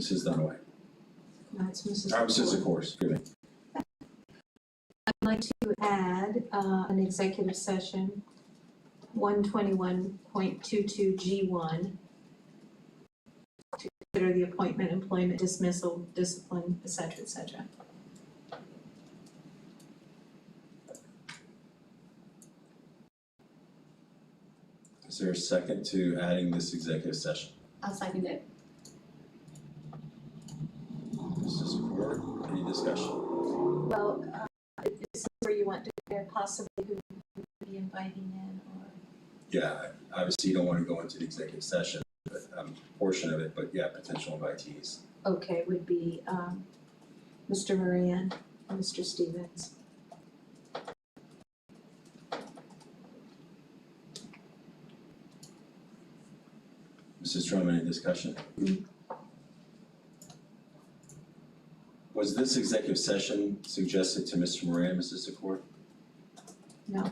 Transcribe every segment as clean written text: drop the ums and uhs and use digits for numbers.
Mrs. Dunaway. No, it's Mrs. Mrs. Zakor, excuse me. I'd like to add an executive session, 121.22G1, to consider the appointment, employment, dismissal, discipline, et cetera, et cetera. Is there a second to adding this executive session? I'll second it. Mrs. Zakor, any discussion? Well, is this where you want to possibly who would be inviting in, or? Yeah, obviously you don't want to go into the executive session, but portion of it, but yeah, potential invitees. Okay, would be Mr. Moran and Mr. Stevens. Mrs. Drum, any discussion? Was this executive session suggested to Mr. Moran, Mrs. Zakor? No.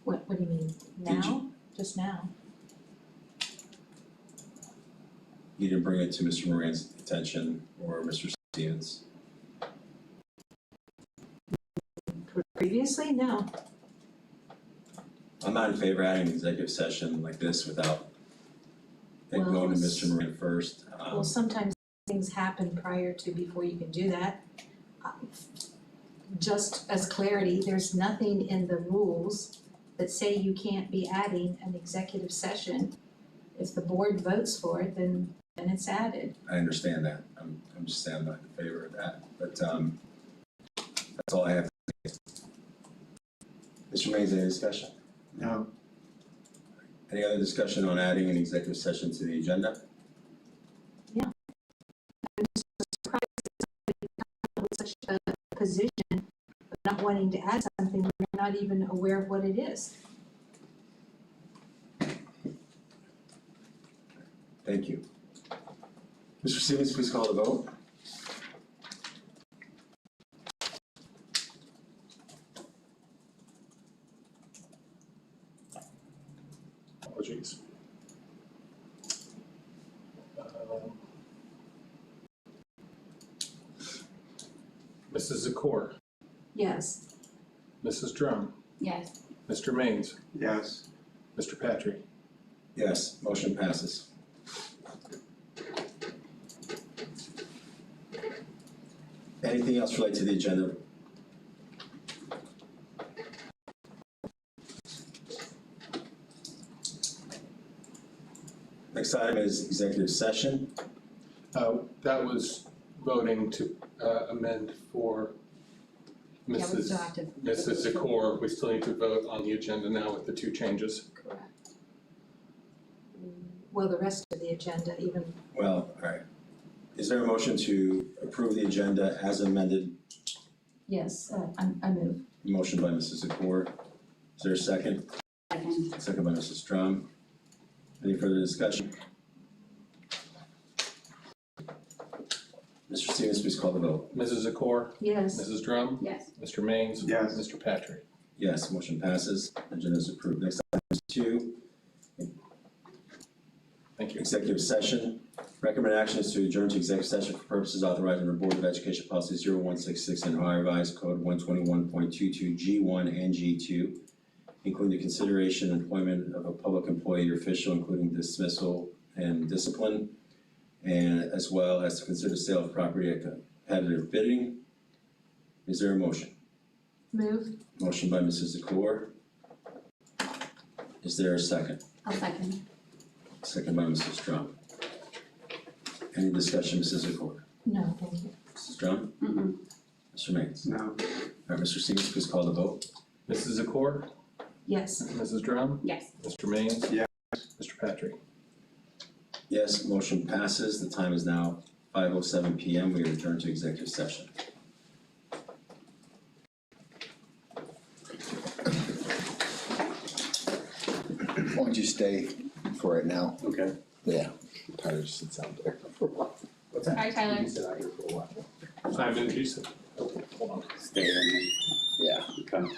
What do you mean? Did Now? Just now? You didn't bring it to Mr. Moran's attention or Mr. Stevens? Previously? No. I'm not in favor of adding an executive session like this without it Well, going to Mr. Moran first. Well, sometimes things happen prior to before you can do that. Just as clarity, there's nothing in the rules that say you can't be adding an executive session. If the board votes for it, then it's added. I understand that. I'm just saying I'm not in favor of that. But that's all I have to say. Mr. Mays, any discussion? No. Any other discussion on adding an executive session to the agenda? I'm just surprised that somebody with such a position of not wanting to add something when they're not even aware of what it is. Thank you. Mr. Stevens, please call the vote. Apologies. Mrs. Zakor, Yes. Mrs. Drum, Yes. Mr. Maines, Yes. Mr. Patrick. Yes, motion passes. Anything else related to the agenda? Next item is executive session. That was voting to amend for Yeah, we Mrs. still have to. Mrs. Zakor. We still need to vote on the agenda now with the two changes. Correct. Well, the rest of the agenda, even, Well, all right. Is there a motion to approve the agenda as amended? yes, I move. Motion by Mrs. Zakor. Is there a second? Second. Second by Mrs. Drum. Any further discussion? Mr. Stevens, please call the vote. Mrs. Zakor, Yes. Mrs. Drum, Yes. Mr. Maines, Yes. Mr. Patrick. Yes, motion passes. Agenda is approved. Next item is 2, Thank you. executive session. Recommended action is to adjourn to executive session for purposes authorized under Board of Education Policy 0166 and Ohio Revised Code 121.22G1 and G2, including the consideration and employment of a public employee or official, including dismissal and discipline, and as well as to consider sale of property at competitive bidding. Is there a motion? Move. Motion by Mrs. Zakor. Is there a second? I'll second. Second by Mrs. Drum. Any discussion, Mrs. Zakor? No, thank you. Mrs. Drum? Mm-mm. Mr. Maines? No. All right, Mr. Stevens, please call the vote. Mrs. Zakor, Yes. Mrs. Drum, Yes. Mr. Maines. Yes. Mr. Patrick. Yes, motion passes. The time is now 5:07 PM. We are adjourned to executive session. Why don't you stay for right now? Okay. Yeah, I'm tired of sitting out there. What's that? Hi, Tyler. You said out here for a while. Simon, you said, okay, hold on. Stay in. Yeah. Okay.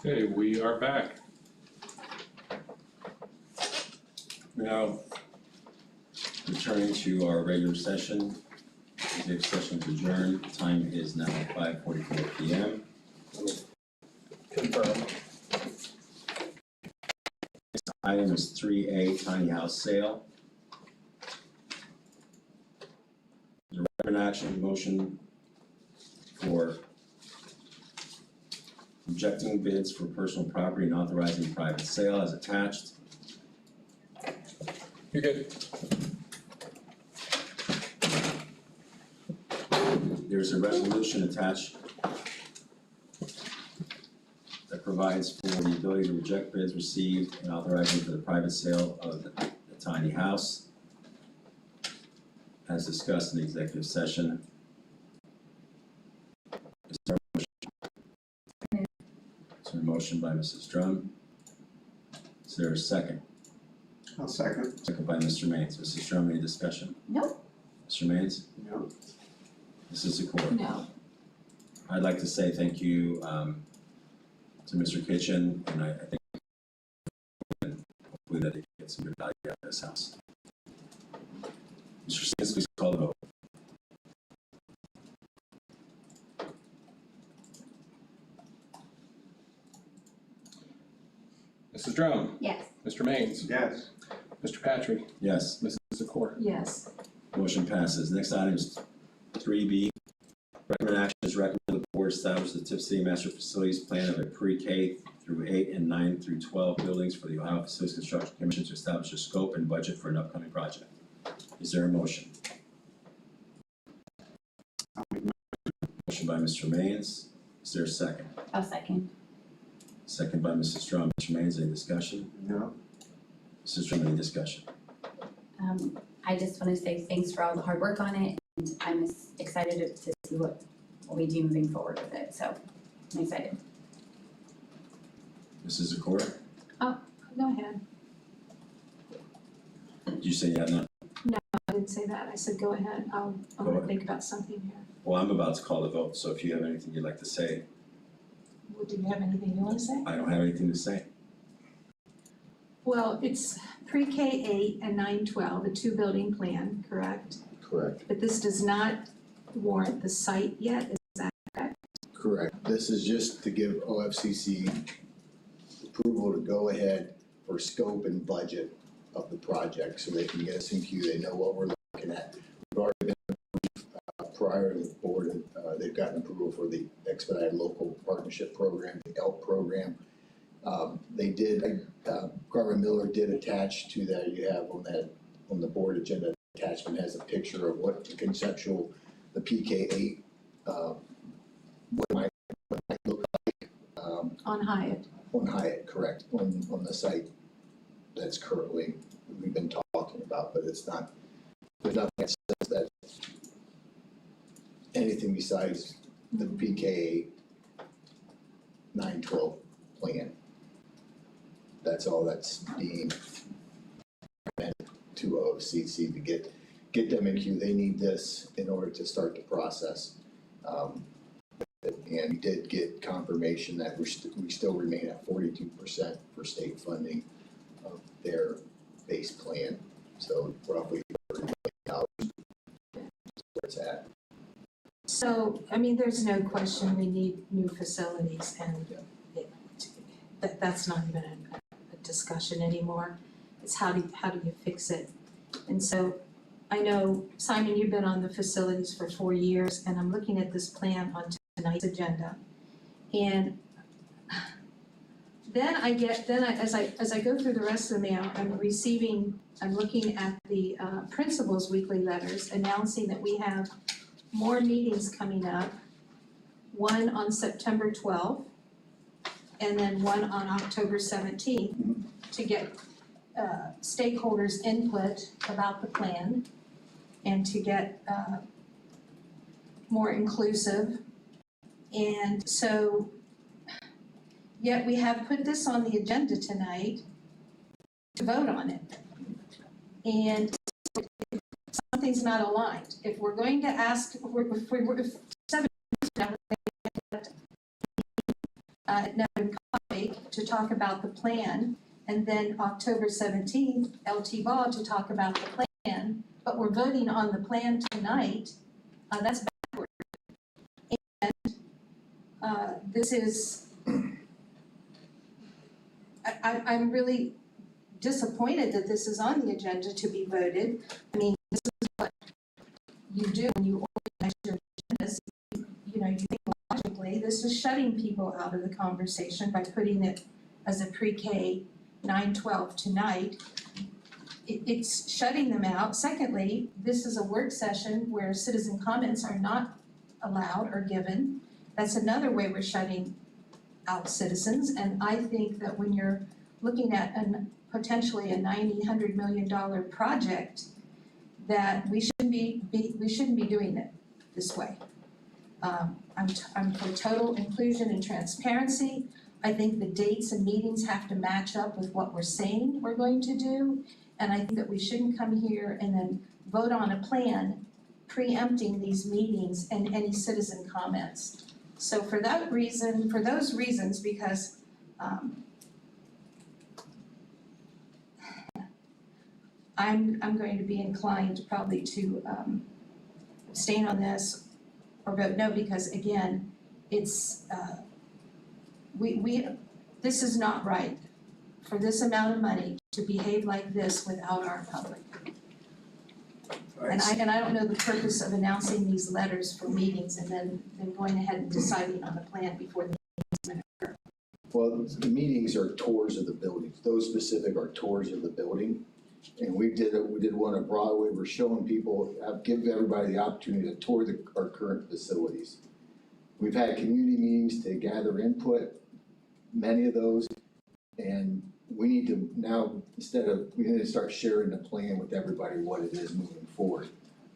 Okay, we are back. Now, returning to our regular session, executive session is adjourned, time is now 5:44 PM. Confirm. Next item is 3A, tiny house sale. There's a recommend action motion for rejecting bids for personal property and authorizing private sale as attached. You're good. There's a resolution attached that provides for the ability to reject bids received and authorizing for the private sale of the tiny house, as discussed in the executive session. Is there a motion? Is there a motion by Mrs. Drum? Is there a second? I'll second. Second by Mr. Maines. Mrs. Drum, any discussion? No. Mr. Maines? No. Mrs. Zakor? No. I'd like to say thank you to Mr. Kitchen, and I think hopefully that they get some good value out of this house. Mr. Sims, please call the vote. Mrs. Drum, Yes. Mr. Maines, Yes. Mr. Patry, Yes, Mrs. Zakor. Yes. motion passes. Next item is 3B. Recommend action is recommend the board establish the Tipp City Master Facilities Plan of a pre-K through 8 and 9 through 12 buildings for the Ohio Facilities Construction Commission to establish a scope and budget for an upcoming project. Is there a motion? Motion by Mr. Maines. Is there a second? I'll second. Second by Mrs. Drum. Mr. Maines, any discussion? No. Mrs. Drum, any discussion? I just want to say thanks for all the hard work on it, and I'm excited to see what we do moving forward with it, so I'm excited. Mrs. Zakor, Go ahead. did you say you had none? I didn't say that. I said, go ahead. I Go want to ahead. think about something here. Well, I'm about to call the vote, so if you have anything you'd like to say, Well, do you have anything you want to say? I don't have anything to say. Well, it's pre-K 8 and 9-12, a two-building plan, correct? Correct. But this does not warrant the site yet, is that correct? Correct. This is just to give OFCC approval to go ahead for scope and budget of the project, so they can get us in queue, they know what we're looking at. We've already been prior to the board, they've gotten approval for the Expedited Local Partnership Program, the ELP program. They did, Garvin Miller did attach to that, you have on the board agenda attachment has a picture of what the conceptual, the PK8, what might look like, On Hyatt. on Hyatt, correct, on the site that's currently, we've been talking about, but it's not, there's nothing that says that anything besides the PK 912 plan. That's all that's being recommended to OFCC to get them in queue. They need this in order to start the process. And we did get confirmation that we still remain at 42% for state funding of their base plan. So roughly $30 million where it's at. So, I mean, there's no question we need new facilities, and that's not even a discussion anymore. It's how do you fix it? And so, I know, Simon, you've been on the facilities for 4 years, and I'm looking at this plan on tonight's agenda. And then as I go through the rest of the mail, I'm looking at the principal's weekly letters announcing that we have more meetings coming up, one on September 12th, and then one on October 17th, to get stakeholders' input about the plan and to get more inclusive. And so, yet we have put this on the agenda tonight to vote on it. And something's not aligned. If we're going to ask, if 7 now, to talk about the plan, and then October 17th, LT Ball to talk about the plan, but we're voting on the plan tonight, that's backward. And this is, I'm really disappointed that this is on the agenda to be voted. I mean, this is what you do when you organize your agendas. You know, you think logically, this is shutting people out of the conversation by putting it as a pre-K 9-12 tonight. It's shutting them out. Secondly, this is a work session where citizen comments are not allowed or given. That's another way we're shutting out citizens, and I think that when you're looking at potentially a $100 million project, that we shouldn't be doing it this way. I'm for total inclusion and transparency. I think the dates and meetings have to match up with what we're saying we're going to do, and I think that we shouldn't come here and then vote on a plan preempting these meetings and any citizen comments. So for those reasons, because I'm going to be inclined probably to abstain on this or vote no, because again, it's this is not right for this amount of money to behave like this without our public. And I don't know the purpose of announcing these letters for meetings and then going ahead and deciding on the plan before the meetings occur. Well, the meetings are tours of the buildings. Those specific are tours of the building. And we did one at Broadway. We're showing people, give everybody the opportunity to tour our current facilities. We've had community meetings to gather input, many of those, and we need to now, we need to start sharing the plan with everybody, what it is moving forward.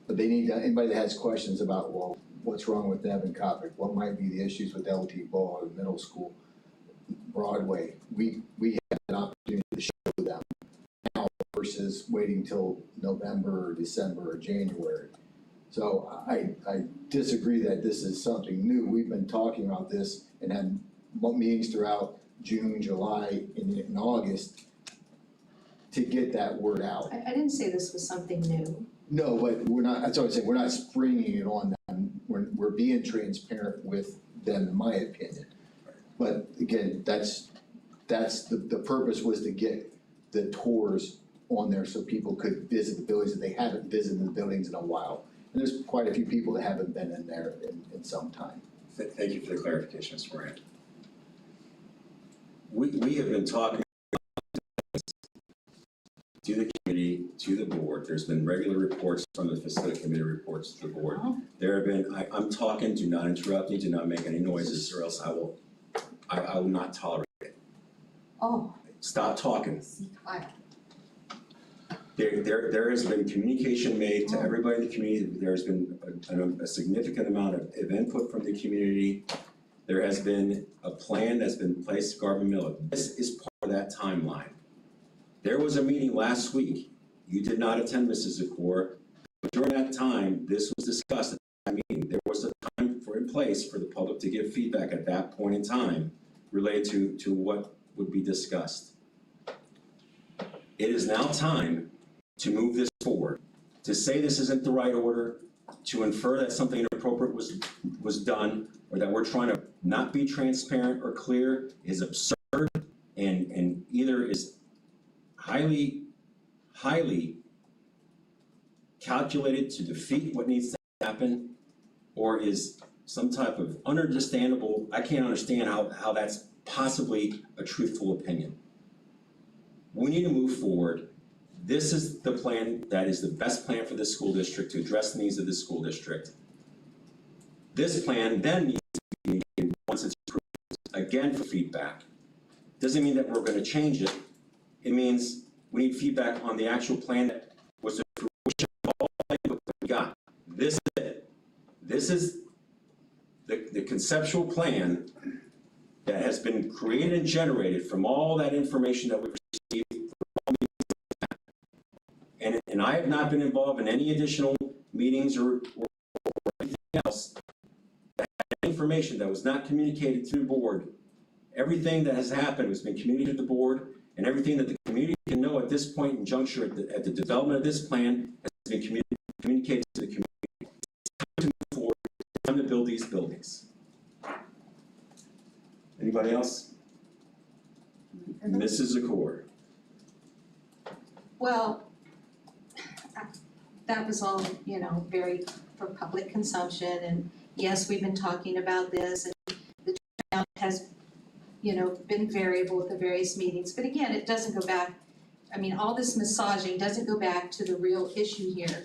But they need to, anybody that has questions about, well, what's wrong with Evan Kopic? What might be the issues with LT Ball or middle school, Broadway? We have an opportunity to show them now versus waiting till November or December or January. So I disagree that this is something new. We've been talking about this and had meetings throughout June, July, and August to get that word out. I didn't say this was something new. No, but we're not, that's what I'm saying, we're not springing it on them. We're being transparent with them, in my opinion. But again, that's the purpose was to get the tours on there so people could visit the buildings that they haven't visited the buildings in a while. And there's quite a few people that haven't been in there in some time. Thank you for the clarification, Mr. Moran. We have been talking to the committee, to the board. There's been regular reports from the facility committee reports to the board. Oh. There have been, I'm talking, do not interrupt me, do not make any noises, or else I will not tolerate it. Oh, Stop talking. see, quiet. There has been communication made to everybody in the community. There's been a significant amount of input from the community. There has been a plan that's been placed to Garvin Miller. This is part of that timeline. There was a meeting last week. You did not attend, Mrs. Zakor, but during that time, this was discussed at that meeting. There was a time in place for the public to give feedback at that point in time related to what would be discussed. It is now time to move this forward. To say this isn't the right order, to infer that something inappropriate was done, or that we're trying to not be transparent or clear is absurd and either is highly calculated to defeat what needs to happen, or is some type of ununderstandable, I can't understand how that's possibly a truthful opinion. We need to move forward. This is the plan that is the best plan for this school district to address the needs of this school district. This plan then needs to be communicated once it's approved again for feedback. Doesn't mean that we're going to change it. It means we need feedback on the actual plan that was the fruition of all the input that we got. This is it. This is the conceptual plan that has been created and generated from all that information that we've received. And I have not been involved in any additional meetings or anything else. That information that was not communicated to the board Everything that has happened has been communicated to the board, and everything that the community can know at this point in juncture at the development of this plan has been communicated to the community. It's time to move forward, it's time to build these buildings. Anybody else? Mrs. Zakor. Well, that was all, very for public consumption, and yes, we've been talking about this, and the turnout has, been variable at the various meetings, but again, it doesn't go back, all this massaging doesn't go back to the real issue here.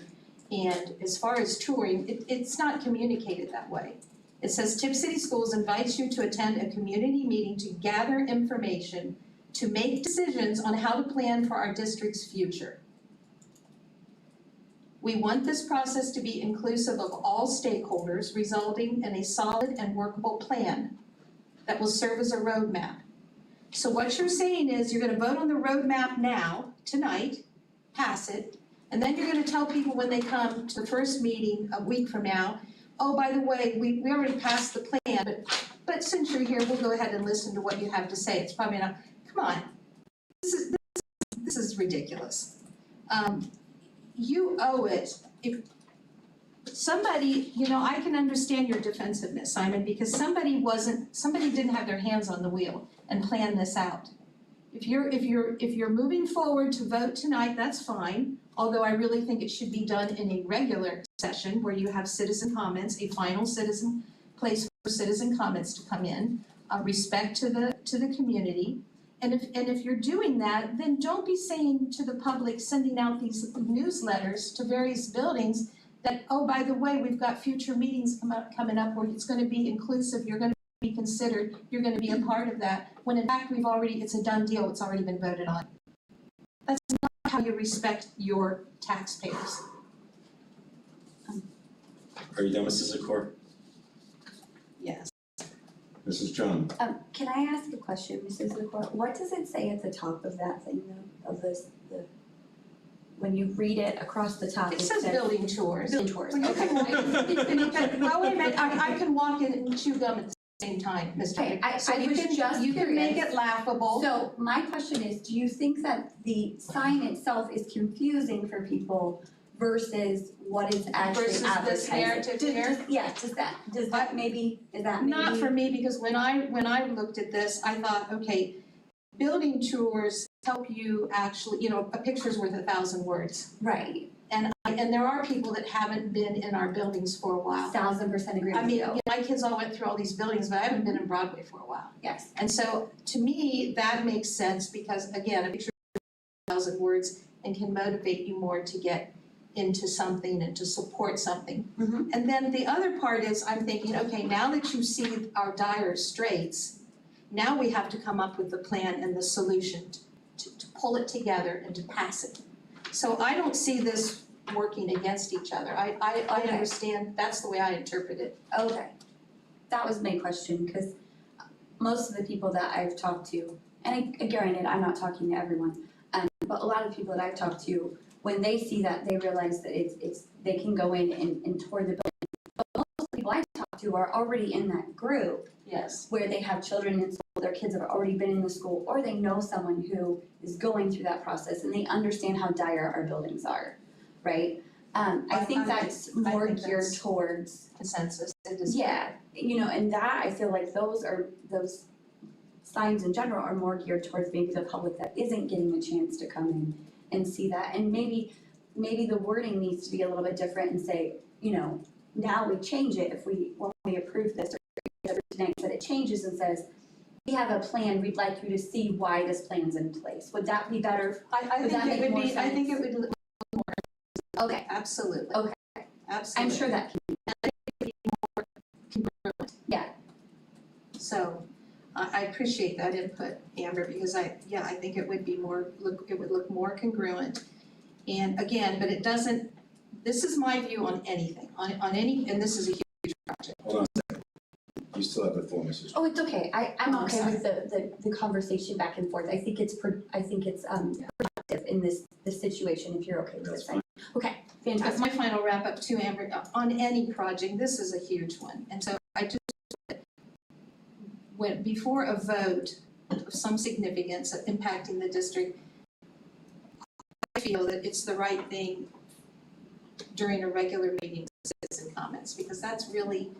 And as far as touring, it's not communicated that way. It says Tipp City Schools invites you to attend a community meeting to gather information to make decisions on how to plan for our district's future. We want this process to be inclusive of all stakeholders, resulting in a solid and workable plan that will serve as a roadmap. So what you're saying is you're gonna vote on the roadmap now, tonight, pass it, and then you're gonna tell people when they come to the first meeting a week from now, oh, by the way, we already passed the plan, but since you're here, we'll go ahead and listen to what you have to say. It's probably not, come on, this is ridiculous. You owe it. If somebody, I can understand your defensiveness, Simon, because somebody didn't have their hands on the wheel and plan this out. If you're moving forward to vote tonight, that's fine, although I really think it should be done in a regular session where you have citizen comments, a final citizen place for citizen comments to come in, respect to the community. And if you're doing that, then don't be saying to the public, sending out these newsletters to various buildings that, oh, by the way, we've got future meetings coming up where it's gonna be inclusive, you're gonna be considered, you're gonna be a part of that, when in fact it's a done deal, it's already been voted on. That's not how you respect your taxpayers. Are you done, Mrs. Zakor? Yes. Mrs. John? Can I ask a question, Mrs. LaCour? What does it say at the top of that thing though, of when you read it across the top? It says building tours. Building tours, Well, you okay. can walk well, wait a minute, I can walk in and chew gum at the same time, Mr. Okay, I So you was can, just you can make curious. it laughable. So my question is, do you think that the sign itself is confusing for people versus what is actually Versus advertising? this narrative here? Yeah, is that maybe? Not for me, because when I looked at this, I thought, okay, building tours help you actually, a picture's worth 1,000 words. Right, And there are people that haven't been in our buildings for a while. 1000% agree I with mean, you. my kids all went through all these buildings, but I haven't been in Broadway for a while. Yes, And so, to me, that makes sense because, again, a picture is 1,000 words and can motivate you more to get into something and to support something. Mhm. And then the other part is, I'm thinking, okay, now that you see our dire straits, now we have to come up with the plan and the solution to pull it together and to pass it. So I don't see this working against each other. I Okay. understand, that's the way I interpret it. okay. That was my question, because most of the people that I've talked to, and granted, I'm not talking to everyone, but a lot of people that I've talked to, when they see that, they realize that they can go in and tour the building. But most of the people I talk to are already in that group Yes. where they have children in school, their kids have already been in the school, or they know someone who is going through that process and they understand how dire our buildings are, right? I think that's more think geared that's towards, Consensus, it is. yeah, and that, I feel like those signs in general are more geared towards maybe the public that isn't getting a chance to come in and see that. And maybe the wording needs to be a little bit different and say, now we change it when we approve this or tonight, that it changes and says, we have a plan, we'd like you to see why this plan's in place. Would that be better? I Would think that it make would more be, I think it sense? would, Okay, absolutely. Okay. Absolutely. I'm sure that can, Congruent. yeah, So, I appreciate that input, Amber, because I think it would be it would look more congruent. And again, but it doesn't, this is my view on anything, on any, and this is a huge project. Hold on a second. You still have the floor, Mrs. oh, it's okay, I'm Oh, okay sorry. with the conversation back and forth. I think it's productive in this situation, if you're okay with That's this. fine. Okay, That's fantastic. my final wrap up too, Amber, on any project, this is a huge one, and so I just, when, before a vote of some significance of impacting the district, I feel that it's the right thing during a regular meeting to citizen comments, because that's really,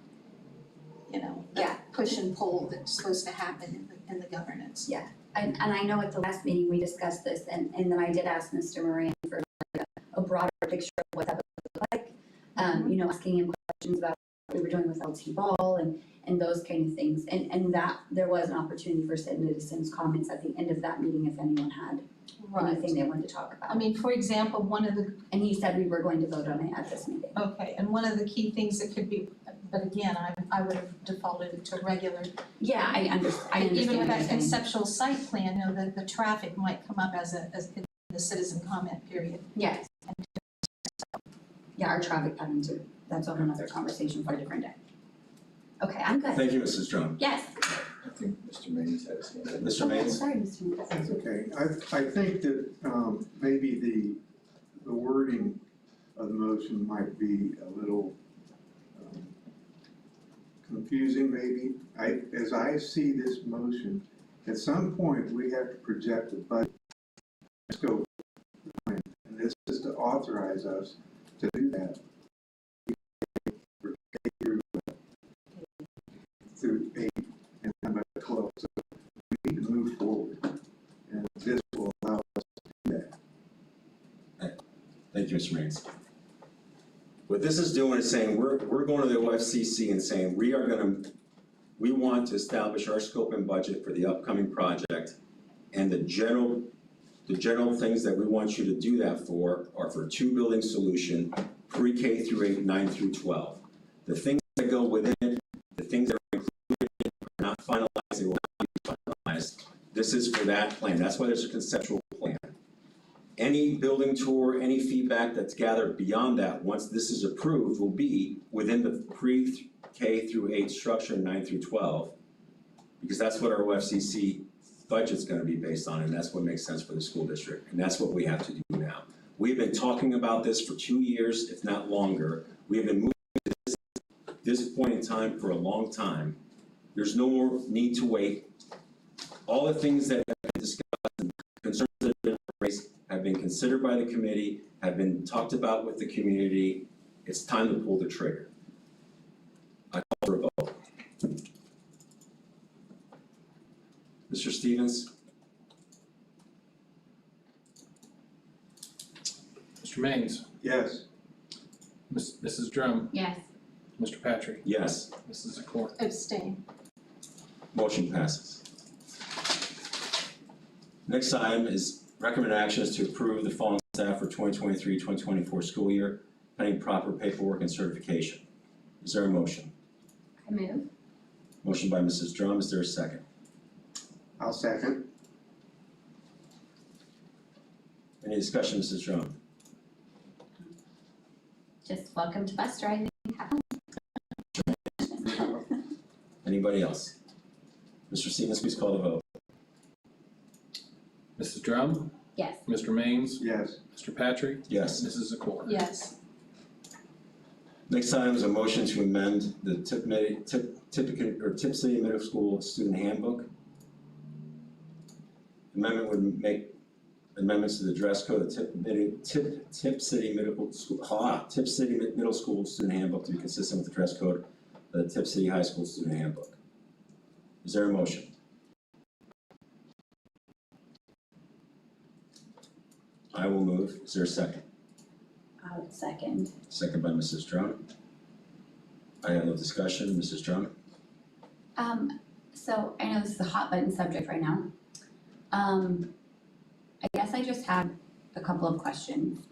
you know, Yeah. that push and pull that's supposed to happen in the governance. And I know at the last meeting, we discussed this, and then I did ask Mr. Moran for a broader picture of what that would look like. You know, asking him questions about what we were doing with LT ball and those kind of things. And that, there was an opportunity for citizens' comments at the end of that meeting if anyone had anything they wanted to talk about. I mean, for example, one of the, And he said we were going to vote on it at this meeting. okay, and one of the key things that could be, but again, I would have defaulted to regular. Yeah, I understand Even with what that you're saying. conceptual site plan, you know, the traffic might come up as in the citizen comment period. Yes. Yeah, our traffic patterns are, that's on another conversation for a different day. Okay, I'm good. Thank you, Mrs. Drum. Yes. I think Mr. Maines had his hand up. Mr. Okay, Maines? sorry, Mr. Maines. That's okay. I think that, maybe the wording of the motion might be a little, confusing maybe. As I see this motion, at some point, we have to project the budget scope of the plan. And this is to authorize us to do that. For K through 8 and number 12. So we need to move forward. And this will allow us to do that. Thank you, Mr. Maines. What this is doing is saying, we're going to the OFCC and saying, we want to establish our scope and budget for the upcoming project, and the general things that we want you to do that for are for 2-building solution, pre-K through 8, 9 through 12. The things that go within it, the things that are included in it are not finalized, they will not be finalized. This is for that plan. That's why there's a conceptual plan. Any building tour, any feedback that's gathered beyond that, once this is approved, will be within the pre-K through 8 structure, 9 through 12, because that's what our OFCC budget's gonna be based on, and that's what makes sense for the school district, and that's what we have to do now. We've been talking about this for 2 years, if not longer. We have been moving to this point in time for a long time. There's no more need to wait. All the things that have been discussed and concerns that have been raised have been considered by the committee, have been talked about with the community. It's time to pull the trigger. I call for a vote. Mr. Stevens? Mr. Maines, Yes. Mrs. Drum, Yes. Mr. Patrick, Yes. Mrs. Zakor. Abstain. Motion passes. Next item is recommended actions to approve the following staff for 2023-2024 school year, pending proper paperwork and certification. Is there a motion? I move. Motion by Mrs. Drum, is there a second? I'll second. Any discussion, Mrs. Drum? Just welcome to bus driving. Have fun. Anybody else? Mr. Stevens, please call the vote. Mrs. Drum, Yes. Mr. Maines, Yes. Mr. Patrick, Yes. Mrs. Zakor. Yes. Next item is a motion to amend the Tipp City Middle School Student Handbook. Amendment would make amendments to the dress code of Tipp City Middle School Student Handbook to be consistent with the dress code of the Tipp City High School Student Handbook. Is there a motion? I will move. Is there a second? I'll second. Second by Mrs. Drum. I have no discussion. Mrs. Drum? So I know this is a hot button subject right now. I guess I just have a couple of questions.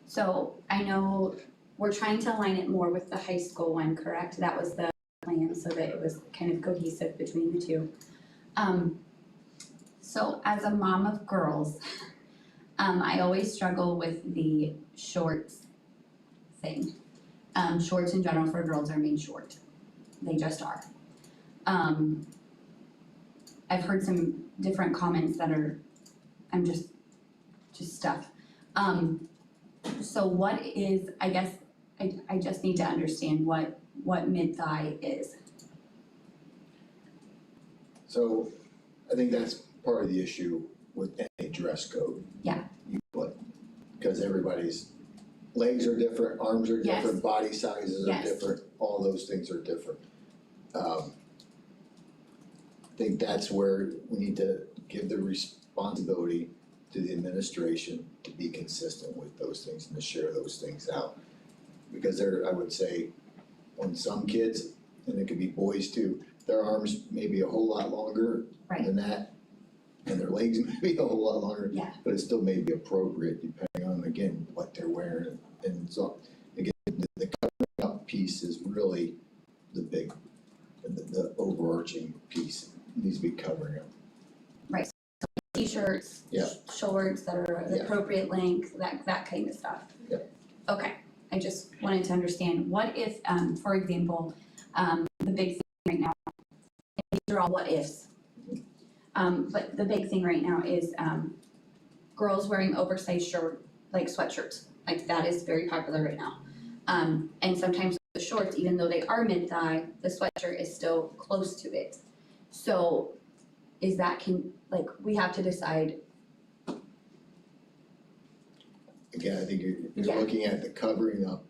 So I know we're trying to align it more with the high school one, correct? That was the plan, so that it was kind of cohesive between the two. So as a mom of girls, I always struggle with the shorts thing. Shorts in general for girls are made short. They just are. I've heard some different comments that are, I'm just stuff. So what is, I guess, I just need to understand what mid-thigh is. So I think that's part of the issue with any dress code. Yeah. You put, because everybody's legs are different, arms are Yes. different, body sizes are Yes. different, all those things are different. I think that's where we need to give the responsibility to the administration to be consistent with those things and to share those things out. Because I would say, on some kids, and it could be boys too, their arms may be a whole lot longer Right. than that, and their legs may be a whole lot longer. Yeah. But it still may be appropriate depending on, again, what they're wearing. And so, again, the covering up piece is really the big, the overarching piece, needs to be covering up. T-shirts, Yeah. shorts that are the Yeah. appropriate length, that kind of stuff. Yeah. Okay, I just wanted to understand, what if, for example, the big thing right now, and these are all what ifs. But the big thing right now is, girls wearing oversized like sweatshirts, like that is very popular right now. And sometimes the shorts, even though they are mid-thigh, the sweatshirt is still close to it. So is that we have to decide. Again, I think you're Yeah. looking at the covering up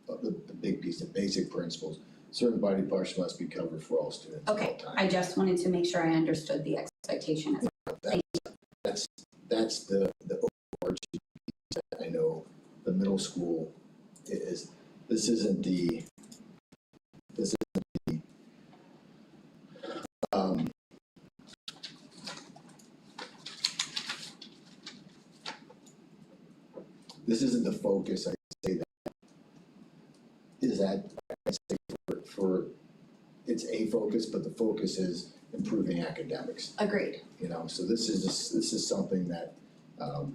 of the big piece, the basic principles. Certain body parts must be covered for all students at all Okay, times. I just wanted to make sure I understood the expectation as That's the overarching piece. I know the middle school is, this isn't the, this isn't the focus, I say that. Is that, I say for, it's a focus, but the focus is improving academics. agreed. You know, so this is something that, I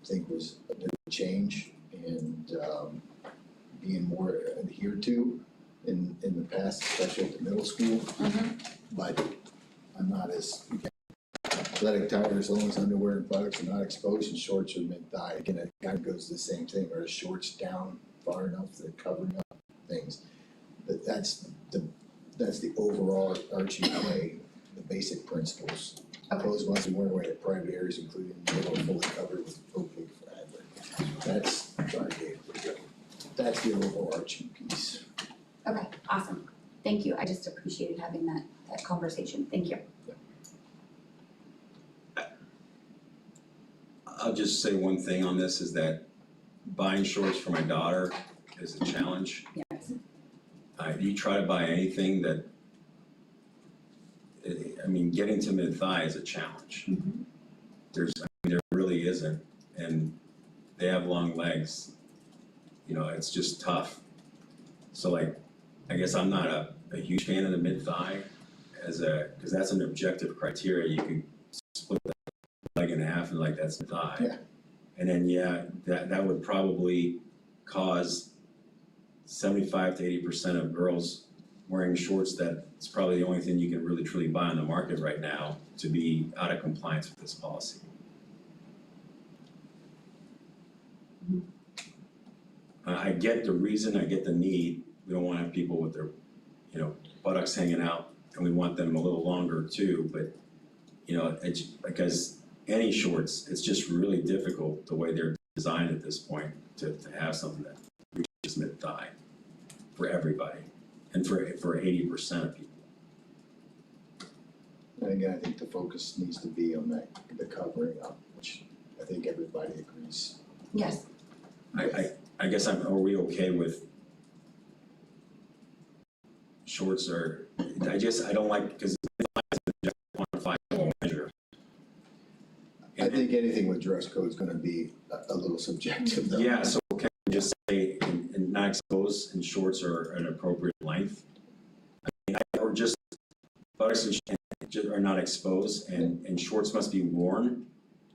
think was a bit of a change and, being more adhered to in the past, especially at the middle school. But I'm not as, athletic attire, as long as underwear and buttocks are not exposed and shorts are mid-thigh. Again, it kind of goes to the same thing, or shorts down far enough that covering up things. But that's the overall arching way, the basic principles. Okay. Clothes must be worn away at private areas, including the middle fully covered with opaque fabric. That's, sorry, Dave. That's the overarching piece. Okay, awesome. Thank you. I just appreciated having that conversation. Thank you. I'll just say one thing on this is that buying shorts for my daughter is a challenge. Yes. If you try to buy anything that, getting to mid-thigh is a challenge. There really isn't, and they have long legs. It's just tough. So I guess I'm not a huge fan of the mid-thigh because that's an objective criteria. You can split that leg in half and that's the thigh. Yeah. And then that would probably cause 75 to 80% of girls wearing shorts that's probably the only thing you can really truly buy on the market right now to be out of compliance with this policy. I get the reason, I get the need. We don't want to have people with their, buttocks hanging out, and we want them a little longer too, but, it's because any shorts, it's just really difficult the way they're designed at this point to have something that reaches mid-thigh for everybody and for 80% of people. And again, I think the focus needs to be on the covering up, which I think everybody agrees. Yes. I guess are we okay with shorts I don't like, because it's a quantifiable measure. I think anything with dress code is gonna be a little subjective though. Yeah, so can we just say, and not exposed and shorts are an appropriate length? Or just buttocks and are not exposed and shorts must be worn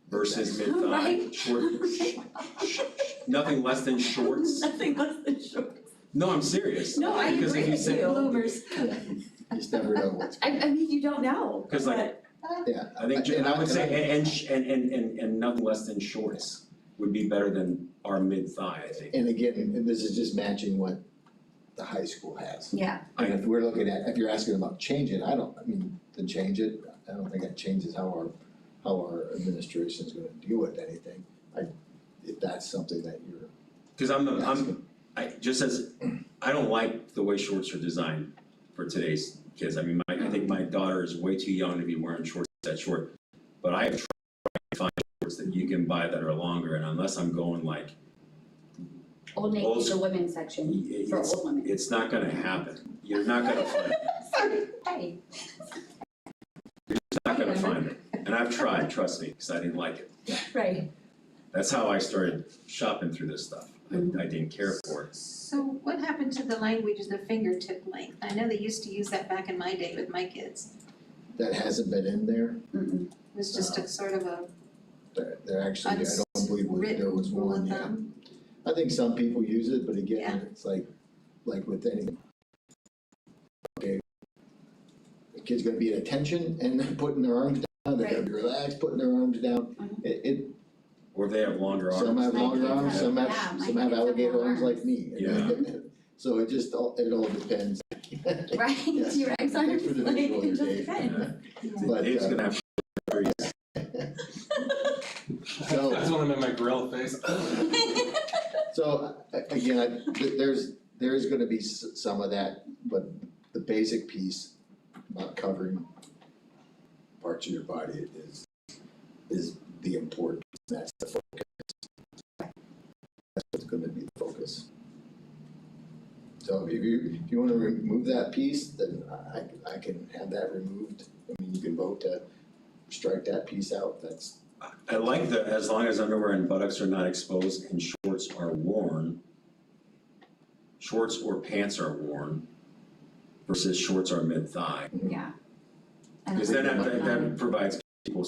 versus mid-thigh? Right. Nothing less than shorts? Nothing less than shorts. No, I'm serious. No, I Because if agree you with say- you. Bloomers. You just never know what's. I mean, you don't know. 'Cause Yeah. I think, And I would say, and nothing less than shorts would be better than our mid-thigh, I think. And again, and this is just matching what the high school has. Yeah. And if we're looking at, if you're asking about changing, then change it. I don't think that changes how our administration's gonna deal with anything. If that's something that you're. Cause I don't like the way shorts are designed for today's kids. I mean, I think my daughter is way too young to be wearing shorts that short. But I have tried to find shorts that you can buy that are longer, and unless I'm going like, Old Navy's the women's section for old women. it's not gonna happen. You're not gonna find it. Sorry, hey. You're just not gonna find it. And I've tried, trust me, because I didn't like it. Right. That's how I started shopping through this stuff. I didn't care for it. So what happened to the language of the fingertip length? I know they used to use that back in my day with my kids. That hasn't been in there. Mm-mm. It was just a sort of a There actually, I don't believe there was written rule one of yet. thumb. I think some people use it, but Yeah. again, it's like with anything. Okay. The kid's gonna be at attention and then putting their arms down, they're gonna be relaxed, putting their arms down. Mhm. Or if they have longer arms. Some have My longer kids arms, have- some yeah, have my alligator kids have arms like arms. me. Yeah. So it just it all depends. Right, Yes. T-Rex Thanks arms, for the like, visual it just there, Dave. depends. But, Dave's gonna have So- That's when I'm in my gorilla face. So again, there's gonna be some of that, but the basic piece about covering parts of your body is the important, that's the focus. That's what's gonna be the focus. So if you wanna remove that piece, then I can have that removed. I mean, you can vote to strike that piece out, that's. I like the, as long as underwear and buttocks are not exposed and shorts are worn, shorts or pants are worn versus shorts are mid-thigh. Yeah. Because then that provides people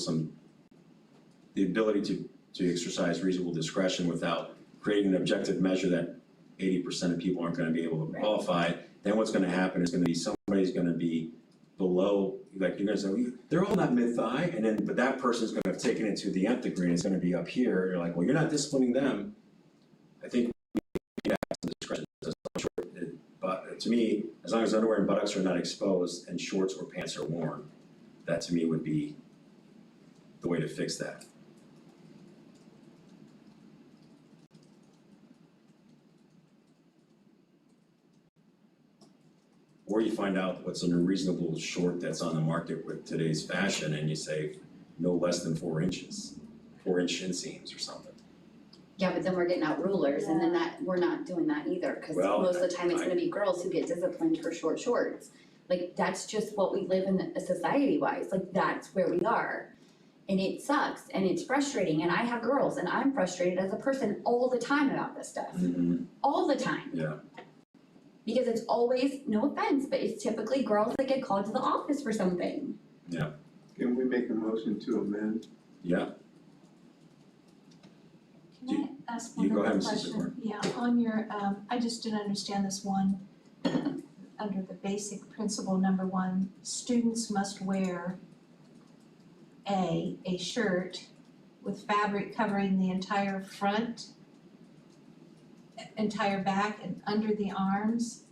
the ability to exercise reasonable discretion without creating an objective measure that 80% of people aren't gonna be able to qualify. Then what's gonna happen is somebody's gonna be below, like you're gonna say, well, they're all not mid-thigh, but that person's gonna have taken it to the nth degree, and it's gonna be up here, you're like, well, you're not disciplining them. I think we need to have some discretion. But to me, as long as underwear and buttocks are not exposed and shorts or pants are worn, that to me would be the way to fix that. Or you find out what's an unreasonable short that's on the market with today's fashion and you say no less than 4 inches, 4-inch inseams or something. Yeah, but then we're getting out rulers and then we're not doing that either, cause Well, most of the time it's I- gonna be girls who get disciplined for short shorts. Like, that's just what we live in society wise, like, that's where we are. And it sucks and it's frustrating, and I have girls and I'm frustrated as a person all the time about this stuff, all the time. Yeah. Because it's always, no offense, but it's typically girls that get called to the office for something. Can we make a motion to amend? Yeah, Can I ask one you go other ahead, Mrs. question? Zipper. Yeah, on your, I just didn't understand this one. Under the basic principle number 1, students must wear a shirt with fabric covering the entire front, entire back and under the arms.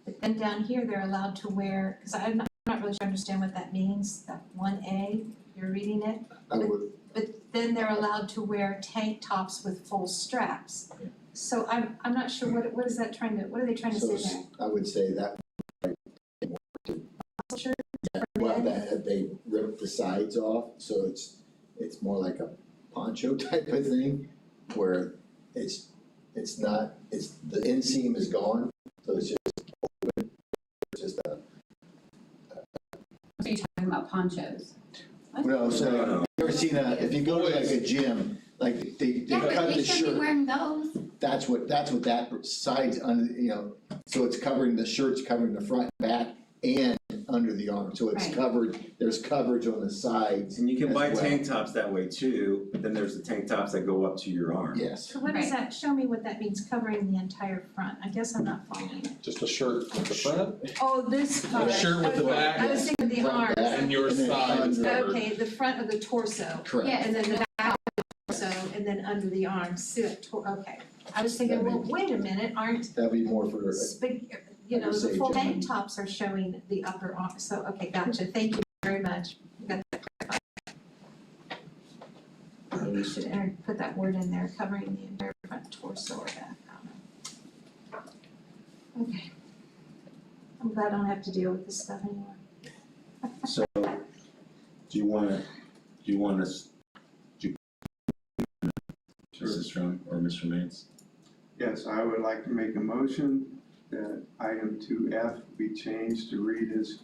But then down here, they're allowed to wear, because I'm not really sure I understand what that means, that 1A, you're reading it. I would, But then they're allowed to wear tank tops with full straps. So I'm not sure what are they trying to so say there? I would say that. Shirt Well, that they rip the sides off, so it's more like a poncho type of thing, where it's the inseam is gone, so it's just open, it's just a. So you're talking about ponchos? No, so No. you ever seen if you go to like a gym, like they Yeah, cut but the we should be shirt, wearing those. that's what that side's under, so it's covering, the shirt's covering the front and back and under the arm, so it's Right. covered, there's coverage on the sides. And you can as buy well. tank tops that way too, but then there's the tank tops that go up to your arm. Yes. So what does that, show me what that means, covering the entire front, I guess I'm not following it. Just a shirt with the front Oh, this part. shirt with the back. I was thinking the Front, arms. back, and your then side is under. covered. Okay, the front of the torso, Correct. Yeah. and then the back of the torso, and then under the arms, okay. I was thinking, well, wait a minute, aren't That'd be more for, the full Say, tank gentlemen. tops are showing the upper arm, so, okay, gotcha, thank you very very much. Got that clarified. Maybe you should put that word in there, covering the entire front torso or back, I don't know. Okay. I'm glad I don't have to deal with this stuff anymore. So, do you wanna, Mrs. Strong or Mr. Maines? Yes, I would like to make a motion that item 2F be changed to read as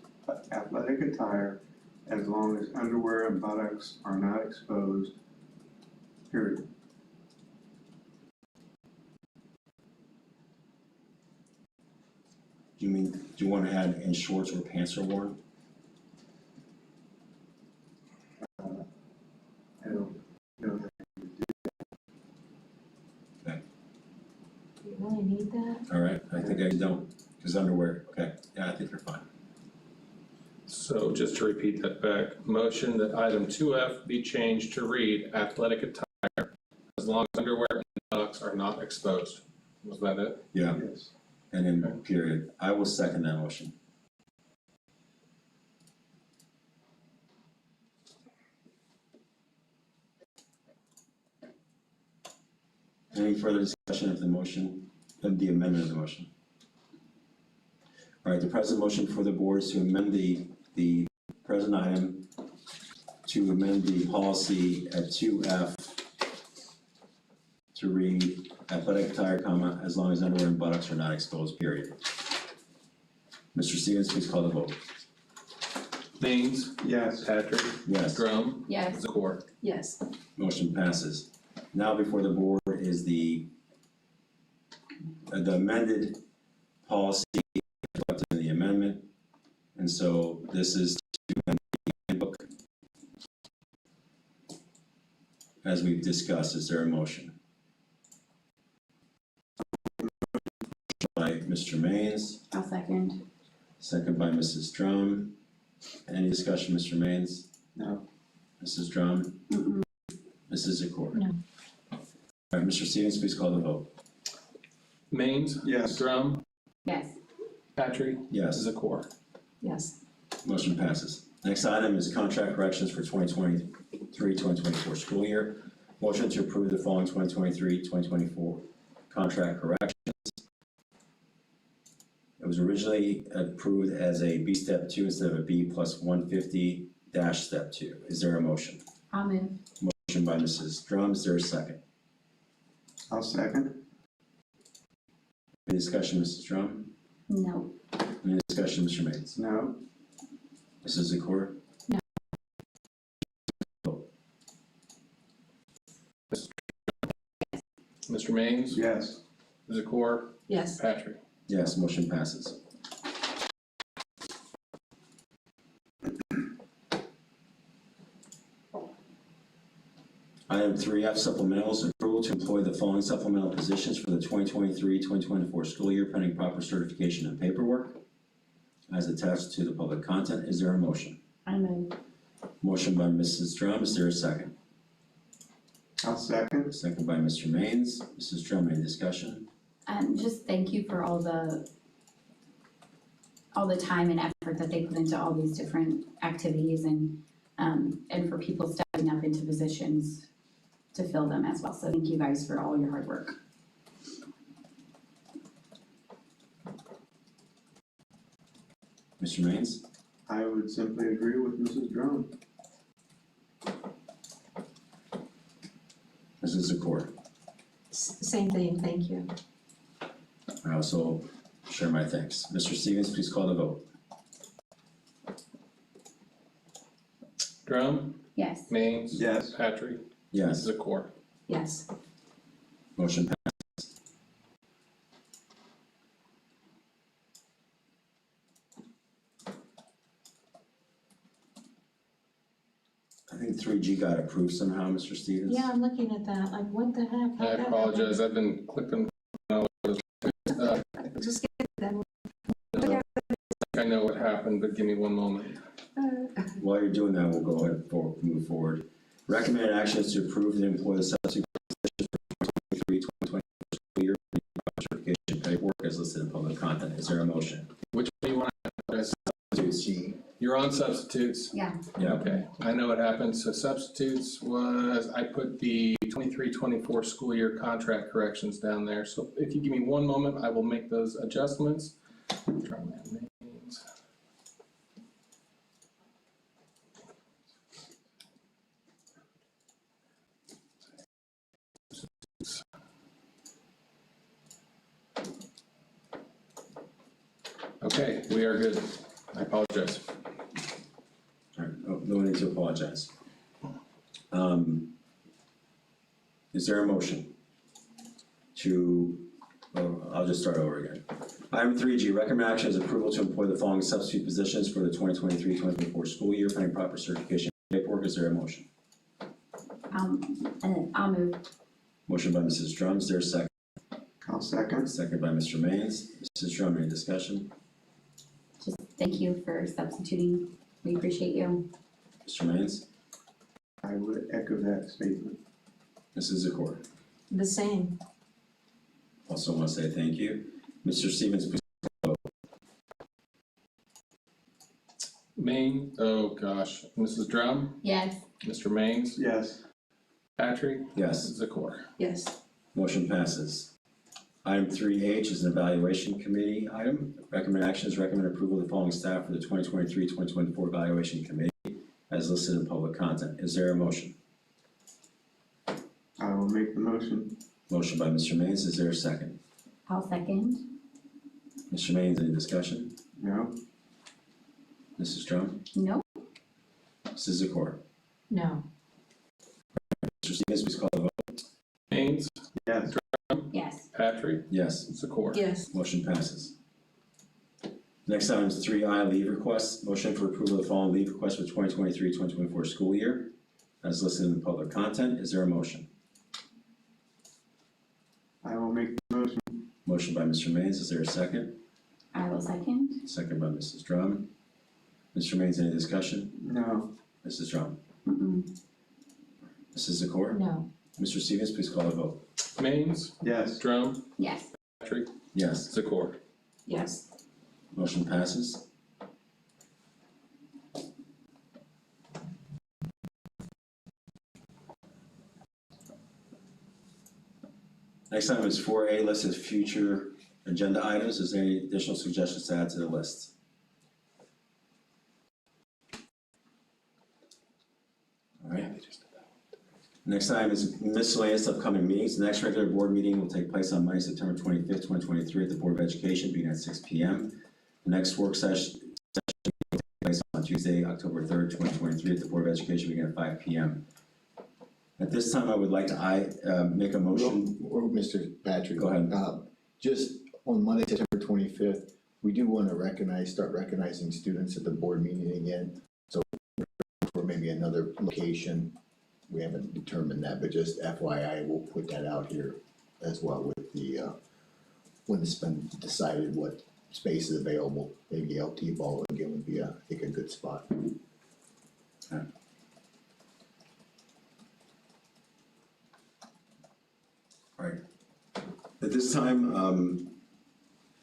athletic attire as long as underwear and buttocks are not exposed, period. Do you wanna add in shorts or pants are worn? I don't know. Do you really need that? All right, I think I don't, because underwear, okay, yeah, I think you're fine. So just to repeat that back, motion that item 2F be changed to read athletic attire as long as underwear and buttocks are not exposed. Was that it? Yeah, Yes. and then period. I will second that motion. Any further discussion of the motion, of the amendment of the motion? All right, the present motion for the board is to amend the present item to amend the policy at 2F to read athletic attire, comma, as long as underwear and buttocks are not exposed, period. Mr. Stevens, please call the vote. Maines, Yes. Patrick, Yes, Drum, Yes. Zakor. Yes. motion passes. Now before the board is the amended policy reflected in the amendment. And so this is to amend the handbook. As we've discussed, is there a motion? By Mr. Maines, I'll second. second by Mrs. Drum. Any discussion, Mr. Maines? No. Mrs. Drum? Mm-mm. Mrs. Zakor? No. All right, Mr. Stevens, please call the vote. Maines, Yes. Drum, Yes. Patrick, Yes, Zakor. Yes. motion passes. Next item is contract corrections for 2023-2024 school year. Motion to approve the following 2023-2024 contract corrections. It was originally approved as a B step 2 instead of a B plus 150 dash step 2. Is there a motion? I'll move. Motion by Mrs. Drum, is there a second? I'll second. Any discussion, Mrs. Drum? No. Any discussion, Mr. Maines? No. Mrs. Zakor? Mr. Maines, Yes. Zakor, Yes. Patrick. Yes, motion passes. Item 3F supplementals, approval to employ the following supplemental positions for the 2023-2024 school year pending proper certification and paperwork as attached to the public content. Is there a motion? I move. Motion by Mrs. Drum, is there a second? I'll second. Second by Mr. Maines. Mrs. Drum, any discussion? Just thank you for all the time and effort that they put into all these different activities and for people stepping up into positions to fill them as well. So thank you guys for all your hard work. Mr. Maines? I would simply agree with Mrs. Drum. Mrs. Zakor? Same thing, thank you. I also share my thanks. Mr. Stevens, please call the vote. Drum, Yes. Maines, Yes. Patrick, Yes, Zakor. Yes. motion passes. I think 3G got approved somehow, Mr. Stevens? Yeah, I'm looking at that, like, what the heck? How'd I that happen? apologize, I've been clicking all over the Just get them. I know what happened, but give me one moment. While you're doing that, we'll go ahead and move forward. Recommended actions to approve and employ the substitute positions for 2023-2024 school year certification paperwork as listed in public content. Is there a motion? Which one do you want? Substitute C. You you're on substitutes. Yeah. Yeah. Okay, I know what happened. So substitutes was, I put the 23-24 school year contract corrections down there. So if you give me one moment, I will make those adjustments. Drum and names. Okay, we are good. I apologize. All right, no need to apologize. Is there a motion to, I'll just start over again. Item 3G, recommend action as approval to employ the following substitute positions for the 2023-2024 school year pending proper certification paperwork. Is there a motion? I'll move. Motion by Mrs. Drum, is there a second? I'll second. Second by Mr. Maines. Mrs. Drum, any discussion? Just thank you for substituting. We appreciate you. Mr. Maines? I would echo that statement. Mrs. Zakor? The same. Also want to say thank you. Mr. Stevens, please. Maine, oh gosh, Mrs. Drum, Yes. Mr. Maines, Yes. Patrick, Yes. Zakor. Yes. Motion passes. Item 3H is an evaluation committee item. Recommend action is recommend approval of the following staff for the 2023-2024 evaluation committee as listed in public content. Is there a motion? I will make the motion. Motion by Mr. Maines. Is there a second? I'll second. Mr. Maines, any discussion? No? Mrs. Drum? No. Mrs. Zakor? No. Mr. Stevens, please call the vote. Maines, Yes. Yes. Patrick, Yes. Zakor. Yes. Motion passes. Next item is 3I, leave requests. Motion for approval of the following leave requests for 2023-2024 school year as listed in the public content. Is there a motion? I will make the motion. Motion by Mr. Maines. Is there a second? I will second. Second by Mrs. Drum. Mr. Maines, any discussion? No. Mrs. Drum? Mm-mm. Mrs. Zakor? No. Mr. Stevens, please call the vote. Maines, Yes. Drum, Yes. Patrick, Yes. Zakor. Yes. Motion passes. Next item is 4A, list of future agenda items. Is there any additional suggestions to add to the list? All right. Next item is miscellaneous upcoming meetings. The next regular board meeting will take place on Monday, September 25th, 2023 at the Board of Education, beginning at 6 p.m. The next work session will take place on Tuesday, October 3rd, 2023 at the Board of Education, beginning at 5 p.m. At this time, I would like to make a motion. Or Mr. Patrick. Go ahead. Just on Monday, September 25th, we do want to start recognizing students at the board meeting again. So for maybe another location, we haven't determined that, but just FYI, we'll put that out here as well with the, when it's been decided what space is available. Maybe LT ball again would be, I think, a good spot. Okay. All right. At this time,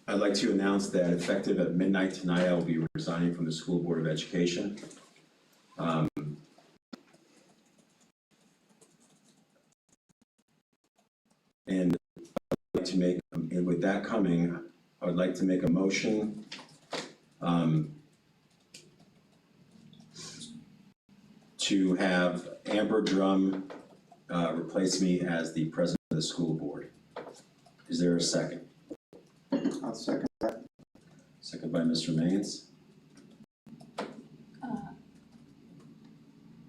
I'd like to announce that effective at midnight tonight, I will be resigning from the School Board of Education. And I'd like to make, and with that coming, I would like to make a motion to have Amber Drum replace me as the president of the school board. Is there a second? I'll second that. Second by Mr. Maines.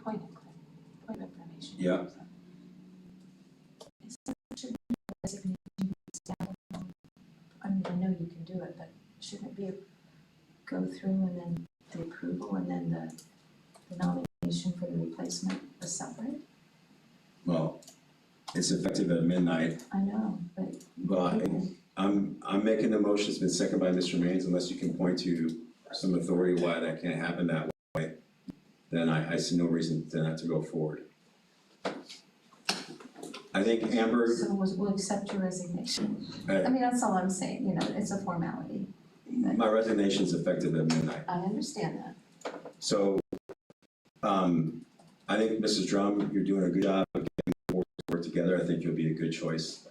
Point of information. Yeah. I mean, I know you can do it, but shouldn't it be go through and then the approval and then the nomination for the replacement is separate? Well, it's effective at midnight. I know, but. But I'm making the motion. It's been seconded by Mr. Maines. Unless you can point to some authority why that can't happen that way, then I see no reason to not to go forward. I think Amber, So we'll accept your resignation. I mean, that's all I'm saying, you know, it's a formality. my resignation is effective at midnight. I understand that. So, I think Mrs. Drum, you're doing a good job of getting the board to work together. I think you'll be a good choice,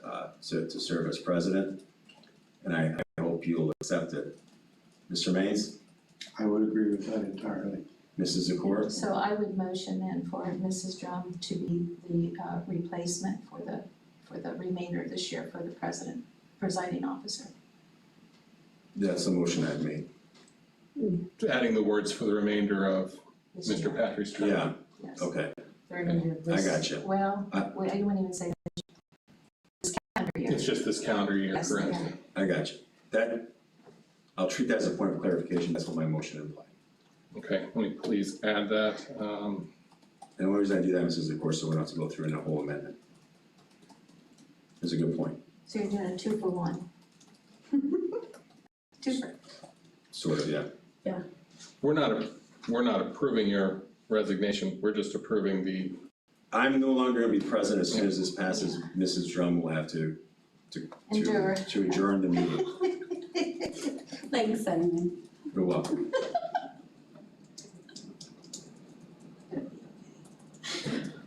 to serve as president. And I hope you'll accept it. Mr. Maines, I would agree with that entirely. Mrs. Zakor, So I would motion then for Mrs. Drum to be the replacement for the remainder of this year for the presiding officer. that's the motion I've made. Adding the words for the remainder of this Mr. year. Patrick's term. Yeah, Yes. okay, The remainder of I this. got you. Well, wait, I wouldn't even say this calendar year. It's just this calendar year, Yes, correct? yeah. I got you. That, I'll treat that as a point of clarification. That's what my motion implied. Okay, let me please add that. And the only reason I do that, Mrs. Zakor, so we don't have to go through in a whole amendment. It's a good point, So you're doing a 2 for 1. 2 for, sort of, yeah. We're not approving your resignation, we're just approving the, I'm no longer gonna be president. As soon as this passes, Mrs. Drum will have to Endure. to adjourn the meeting. Thanks, Cinnamon. You're welcome.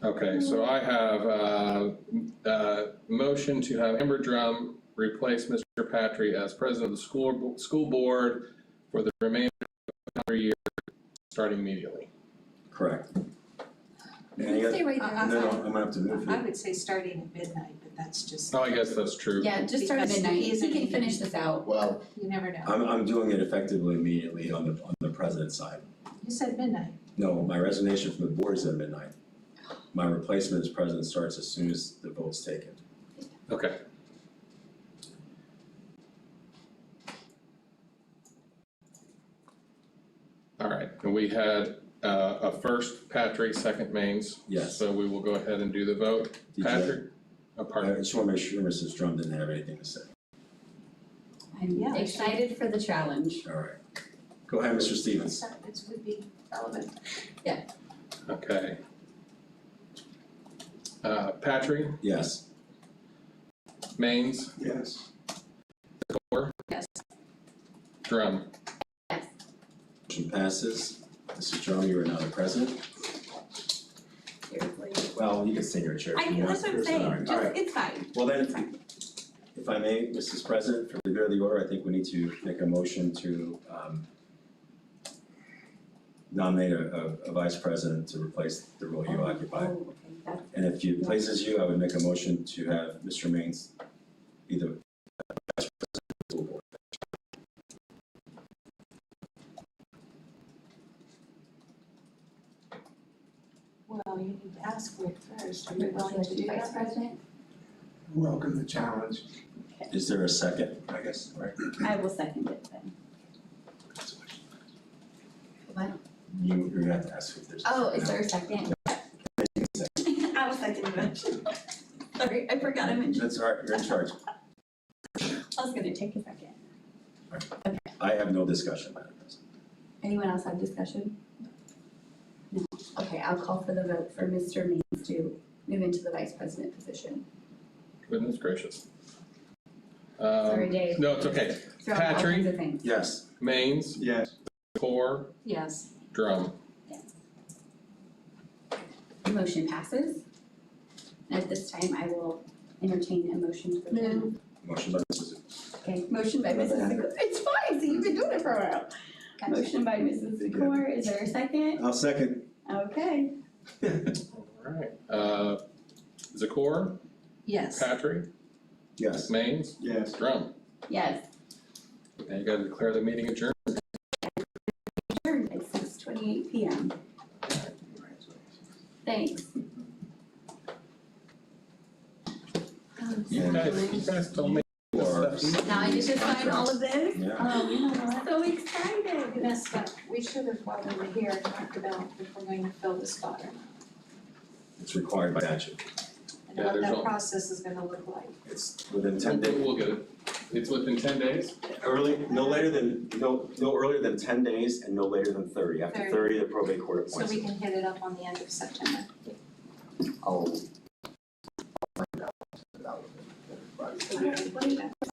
okay, so I have a motion to have Amber Drum replace Mr. Patry as president of the school board for the remainder of the calendar year, starting immediately. Correct. You Any can other- stay right Uh, there. No, no, I'm gonna have to move I you. would say starting at midnight, but that's just, Oh, I guess that's true. Yeah, just start at Because midnight, he he isn't can even- finish this out. Well, you never know. I'm doing it effectively immediately on the president's side. You said midnight. No, my resignation from the board is at midnight. My replacement as president starts as soon as the vote's taken. Okay. All right, and we had a first Patrick, second Maines. Yes. So we will go ahead and do the vote. Did you- Patrick? I Pardon. just wanna make sure Mrs. Drum didn't have anything to say. I'm Yeah. excited for the challenge. All right. Go ahead, Mr. Stevens. It would be relevant. Okay. Patrick, Yes. Maines, Yes. Zakor, Yes. Drum. Yes. Motion passes. Mrs. Drum, you are now the president. Well, you can stay in your chair. if you want. That's what I'm All saying, right. just, it's fine. Well then, if I may, Mrs. President, for the good of the order, I think we need to make a motion to nominate a vice president to replace the role you occupy. Oh, okay, that's, And if it pleases you, I would make a motion to have Mr. Maines be the vice president of the school board. Well, you need to ask for it first. Are you Would you willing like to to do be vice that? president? Welcome the challenge. Is there a second, I guess, right? I will second it then. What? You're gonna have to ask if there's a second. Oh, is there a second? I will second the motion. Sorry, I forgot I mentioned, That's all right, you're in charge. I was gonna take a second. I have no discussion, Madam President. Anyone else have discussion? No, okay, I'll call for the vote for Mr. Maines to move into the vice president position. Goodness gracious. Sorry, Dave. No, it's okay. Throwing all Patrick? kinds of things. Yes, Maines, Yes. Zakor, Yes. Drum. Motion passes. At this time, I will entertain a motion to adjourn. Move. motion by Mrs. Okay, motion by Mrs. Zakor, it's fine, see, you've been doing it for a while. Motion by Mrs. Zakor, is there a second? I'll second. Okay. Alright, Zakor, Yes. Patrick, Yes. Maines, Yes. Drum. Yes, Now you gotta declare the meeting adjourned. adjourned at 6:28 PM. Thanks. You guys told me this Or- stuff. Now I get to sign all of this? Yeah. Oh, you know what? So excited. We messed up. We should have, while we were here, talked about if we're going to fill the spot or not. It's required by statute. And Yeah, what there's that all- process is gonna look like. It's within 10 days. We'll get it. It's within 10 days? No earlier than 10 days and no later than 30. After 30. 30, the probate court So appoints we it. can hit it up on the end of September. I'll find out about it. What do you got?